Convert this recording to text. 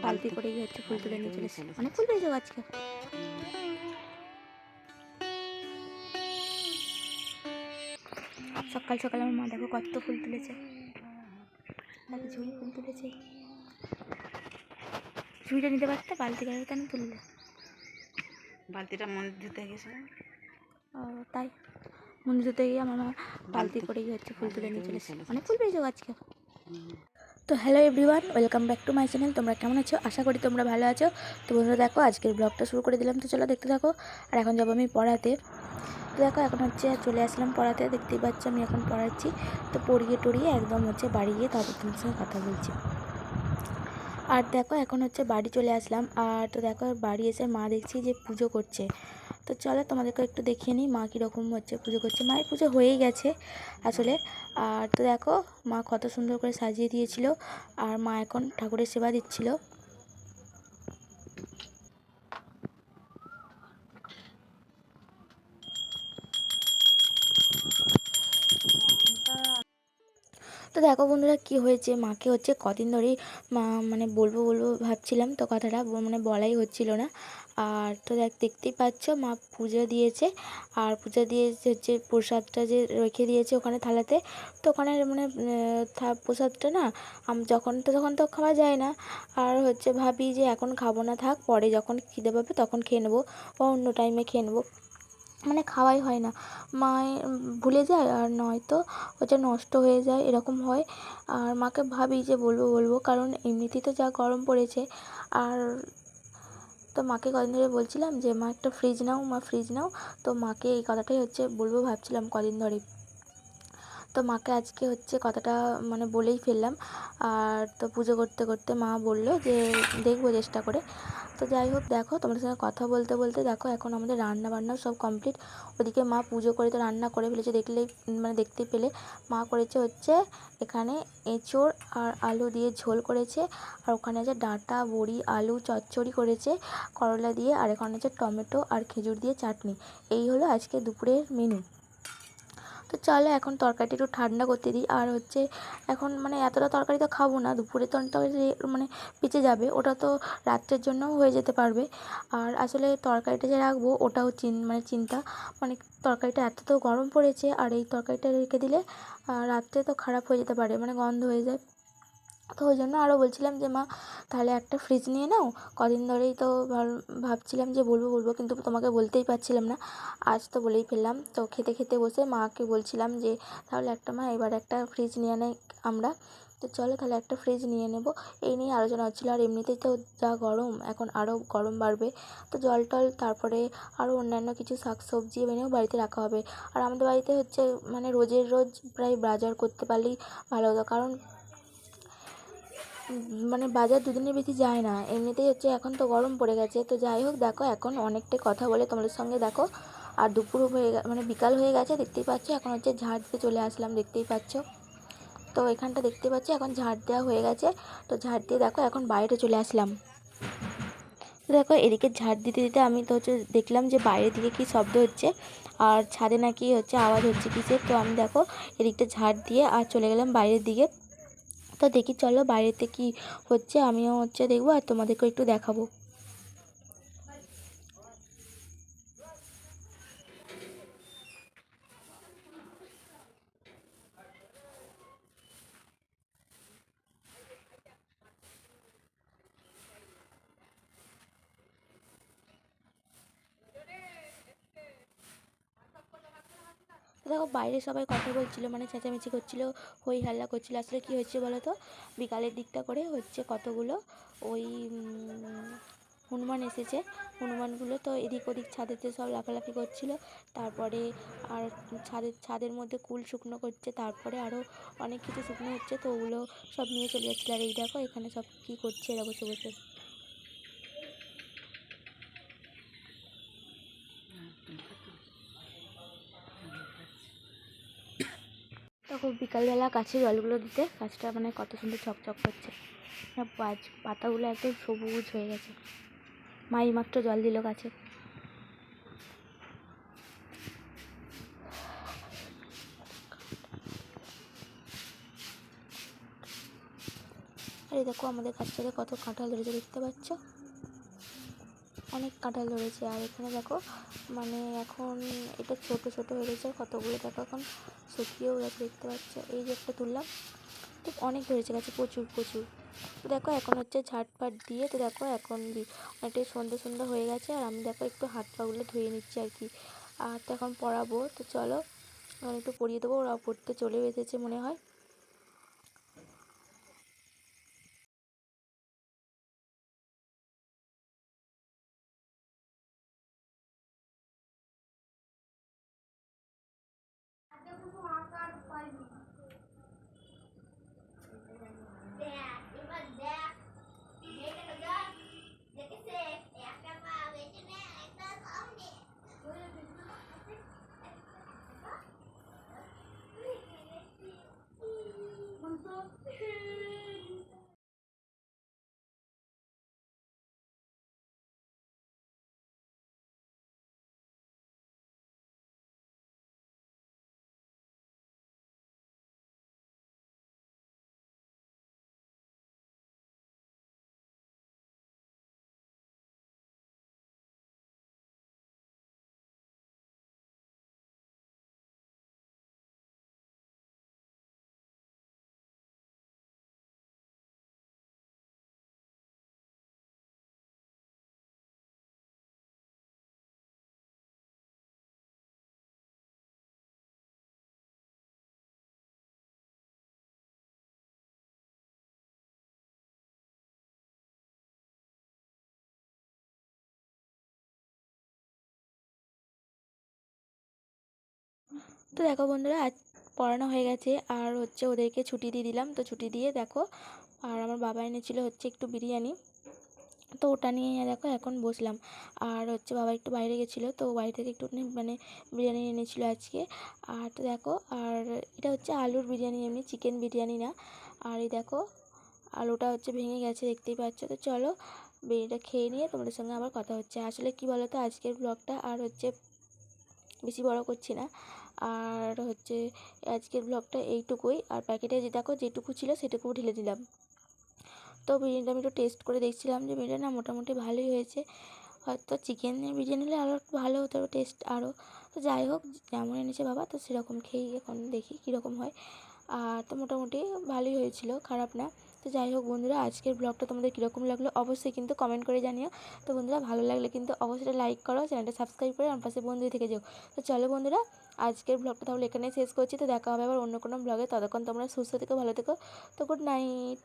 বালতি করে গিয়ে হচ্ছে ফুল তুলে নিয়ে চলে এসেছে। অনেক ফুল পেয়েছো আজকে। সকাল সকাল আমার মা দেখো কত ফুল তুলেছে, দেখো ঝুড়ি ফুল তুলেছে। ঝুড়িটা নিতে পারতে, বালতি করে কেন তুললে? বালতিটা মন্দির ধুতে গেছিলাম। ও তাই, মন্দির ধুতে গিয়ে আমার মা বালতি করে গিয়ে হচ্ছে ফুল তুলে নিয়ে চলে এসেছে। অনেক ফুল পেয়েছো আজকে। তো hello everyone, welcome back to my channel. তোমরা কেমন আছো? আশা করি তোমরা ভালো আছো। তো বন্ধুরা দেখো আজকের ব্লগটা শুরু করে দিলাম, তো চলো দেখতে থাকো। আর এখন যাবো আমি পড়াতে। তো দেখো এখন হচ্ছে চলে আসলাম পড়াতে, দেখতেই পাচ্ছ আমি এখন পড়াচ্ছি। তো পড়িয়ে টড়িয়ে একদম হচ্ছে বাড়ি গিয়ে তারপর তোমার সঙ্গে কথা বলছি। আর দেখো এখন হচ্ছে বাড়ি চলে আসলাম। আর তো দেখো বাড়ি এসে মা দেখছি যে পুজো করছে। তো চলো তোমাদেরকে একটু দেখিয়ে নিই মা কীরকম হচ্ছে পুজো করছে। মায়ের পুজো হয়েই গেছে আসলে। আর তো দেখো মা কত সুন্দর করে সাজিয়ে দিয়েছিল, আর মা এখন ঠাকুরের সেবা দিচ্ছিল। তো দেখো বন্ধুরা কি হয়েছে, মাকে হচ্ছে কদিন ধরেই মা মানে বলবো ভাবছিলাম, তো কথাটা মানে বলাই হচ্ছিল না। আর তো দেখতেই পাচ্ছ মা পুজো দিয়েছে। আর পুজো দিয়ে হচ্ছে প্রসাদটা যে রেখে দিয়েছে ওখানে থালাতে। তো ওখানে মানে প্রসাদটা না তখন তো খাওয়া যায় না। আর হচ্ছে ভাবি যে এখন খাবো না, থাক, পরে যখন খিদে পাবে তখন খেয়ে নেবো বা অন্য টাইমে খেয়ে নেবো। মানে খাওয়াই হয় না, মায়ে ভুলে যায় আর নয়তো হচ্ছে নষ্ট হয়ে যায়, এরকম হয়। আর মাকে ভাবি যে বলবো কারণ এমনিতেই তো যা গরম পড়েছে। আর তো মাকে কদিন ধরে বলছিলাম যে মা একটা ফ্রিজ নাও, মা ফ্রিজ নাও। তো মাকে এই কথাটাই হচ্ছে বলবো ভাবছিলাম কদিন ধরে। তো মাকে আজকে হচ্ছে কথাটা মানে বলেই ফেললাম। আর তো পুজো করতে করতে মা বললো যে দেখবো চেষ্টা করে। তো যাই হোক দেখো তোমাদের সঙ্গে কথা বলতে বলতে দেখো এখন আমাদের রান্না বান্নাও সব কমপ্লিট। ওদিকে মা পুজো করে তো রান্না করে ফেলেছে, দেখতেই পেলে। মা করেছে হচ্ছে এখানে এঁচোড় আর আলু দিয়ে ঝোল করেছে। আর ওখানে আছে ডাঁটা বড়ি আলু চচ্চড়ি করেছে করলা দিয়ে। আর এখানে আছে টমেটো আর খেজুর দিয়ে চাটনি। এই হলো আজকে দুপুরের মেনু। তো চলো এখন তরকারিটা একটু ঠান্ডা করতে দিই। আর হচ্ছে এখন মানে এতটা তরকারি তো খাবো না, দুপুরে তো তরকারি মানে বেঁচে যাবে, ওটা তো রাত্রের জন্যও হয়ে যেতে পারবে। আর আসলে তরকারিটা যে রাখবো ওটাও চিন্তা, মানে তরকারিটা এত তো গরম পড়েছে, আর এই তরকারিটা রেখে দিলে রাত্রে তো খারাপ হয়ে যেতে পারে, মানে গন্ধ হয়ে যায়। তো ওই জন্য আরও বলছিলাম যে মা তাহলে একটা ফ্রিজ নিয়ে নাও। কদিন ধরেই তো ভাবছিলাম যে বলবো কিন্তু তোমাকে বলতেই পারছিলাম না। আজ তো বলেই ফেললাম। তো খেতে খেতে বসে মাকে বলছিলাম যে তাহলে এবার একটা ফ্রিজ নিয়ে নেই আমরা। তো চলো তাহলে একটা ফ্রিজ নিয়ে নেব, এই নিয়ে আলোচনা হচ্ছিলো। আর এমনিতেই তো যা গরম, এখন আরও গরম বাড়বে। তো জল টল তারপরে আরও অন্যান্য কিছু শাকসবজি এনেও বাড়িতে রাখা হবে। আর আমাদের বাড়িতে হচ্ছে মানে রোজ প্রায় বাজার করতে পারলেই ভালো হতো, কারণ মানে বাজার দুদিনের বেশি যায় না, এমনিতেই হচ্ছে এখন তো গরম পড়ে গেছে। তো যাই হোক দেখো এখন অনেকটাই কথা বলে তোমাদের সঙ্গে দেখো। আর দুপুর হয়ে মানে বিকাল হয়ে গেছে দেখতেই পাচ্ছ। এখন হচ্ছে ঝাড় দিতে চলে আসলাম, দেখতেই পাচ্ছ। তো এখানটা দেখতে পাচ্ছি এখন ঝাড় দেওয়া হয়ে গেছে। তো ঝাড় দিয়ে দেখো এখন বাইরে চলে আসলাম। তো দেখো এদিকে ঝাড় দিতে দিতে আমি তো হচ্ছে দেখলাম যে বাইরের দিকে কি শব্দ হচ্ছে, আর ছাদে নাকি হচ্ছে আওয়াজ হচ্ছে কিসের। তো আমি দেখো এদিকটা ঝাড় দিয়ে আর চলে গেলাম বাইরের দিকে। তো দেখি চলো বাইরেতে কি হচ্ছে আমিও হচ্ছে দেখবো আর তোমাদেরকেও একটু দেখাবো। দেখো বাইরে সবাই কথা বলছিল, মানে চেঁচামেচি করছিল, হই হাল্লা করছিল। আসলে কি হচ্ছে বলো তো, বিকালের দিকটা করে হচ্ছে কতগুলো ওই হনুমান এসেছে। হনুমানগুলো তো এদিক ওদিক ছাদেতে সব লাফালাফি করছিল। তারপরে আর ছাদের মধ্যে কুল শুকনো করছে, তারপরে আরও অনেক কিছু শুকনো হচ্ছে, তো ওগুলো সব নিয়ে চলে যাচ্ছিলো। আর এই দেখো এখানে সব কী করছে এরা বসে বসে। তখন বিকালবেলা গাছে জলগুলো দিতে, গাছটা মানে কত সুন্দর চকচক করছে, পাতাগুলো একদম সবুজ হয়ে গেছে। মা এইমাত্র জল দিল গাছে। আর এই দেখো আমাদের গাছটাতে কত কাঁঠাল ধরেছে, দেখতে পাচ্ছ, অনেক কাঁঠাল ধরেছে। আর এখানে দেখো মানে এখন এটা ছোট ছোট হয়ে গেছে, কতগুলো দেখো এখন শুকিয়েও গেছে, দেখতে পাচ্ছ। এই যে একটা তুললাম, তো অনেক ধরেছে গাছে, প্রচুর প্রচুর। তো দেখো এখন হচ্ছে ঝাটপাট দিয়ে, তো দেখো এখন অনেকটাই সন্ধ্যা সন্ধ্যা হয়ে গেছে। আর আমি দেখো একটু হাত পাগুলো ধুয়ে নিচ্ছি আর কি। আর তো এখন পড়াবো, তো চলো এখন একটু পড়িয়ে দেবো, ওরা পড়তে চলেও এসেছে মনে হয়। তো দেখো বন্ধুরা, আজ পড়ানো হয়ে গেছে, আর হচ্ছে ওদেরকে ছুটি দিয়ে দিলাম। তো ছুটি দিয়ে দেখো, আর আমার বাবা এনেছিল হচ্ছে একটু বিরিয়ানি, তো ওটা নিয়ে দেখো এখন বসলাম। আর হচ্ছে বাবা একটু বাইরে গেছিলো, তো বাড়ি থেকে একটু মানে বিরিয়ানি এনেছিলো আজকে। আর তো দেখো, আর এটা হচ্ছে আলুর বিরিয়ানি, এমনি চিকেন বিরিয়ানি না। আর এই দেখো আলুটা হচ্ছে ভেঙে গেছে, দেখতেই পাচ্ছ। তো চলো বিরিয়ানিটা খেয়ে নিয়ে তোমাদের সঙ্গে আবার কথা হচ্ছে। আসলে কি বলো তো, আজকের ব্লগটা আর হচ্ছে বেশি বড় করছি না। আর হচ্ছে আজকের ব্লগটা এইটুকুই। আর প্যাকেটে যে দেখো যেটুকু ছিল সেটুকুও ঢেলে দিলাম। তো বিরিয়ানিটা আমি একটু টেস্ট করে দেখছিলাম যে বিরিয়ানি না মোটামুটি ভালোই হয়েছে। হয়তো চিকেনের বিরিয়ানি হলে আরও একটু ভালো হতো টেস্ট আরও। তো যাই হোক, যেমন এনেছে বাবা তো সেরকম খেয়েই এখন দেখি কীরকম হয়। আর তো মোটামুটি ভালোই হয়েছিল, খারাপ না। তো যাই হোক বন্ধুরা, আজকের ব্লগটা তোমাদের কীরকম লাগলো অবশ্যই কিন্তু কমেন্ট করে জানিও। তো বন্ধুরা, ভালো লাগলে কিন্তু অবশ্যই লাইক করো, চ্যানেলটা সাবস্ক্রাইব করে আমার পাশে বন্ধু থেকে যেও। তো চলো বন্ধুরা, আজকের ব্লগটা তাহলে এখানেই শেষ করছি। তো দেখা হবে আবার অন্য কোনো ব্লগে, ততক্ষণ তোমরা সুস্থ থেকো, ভালো থেকো। তো গুড নাইট।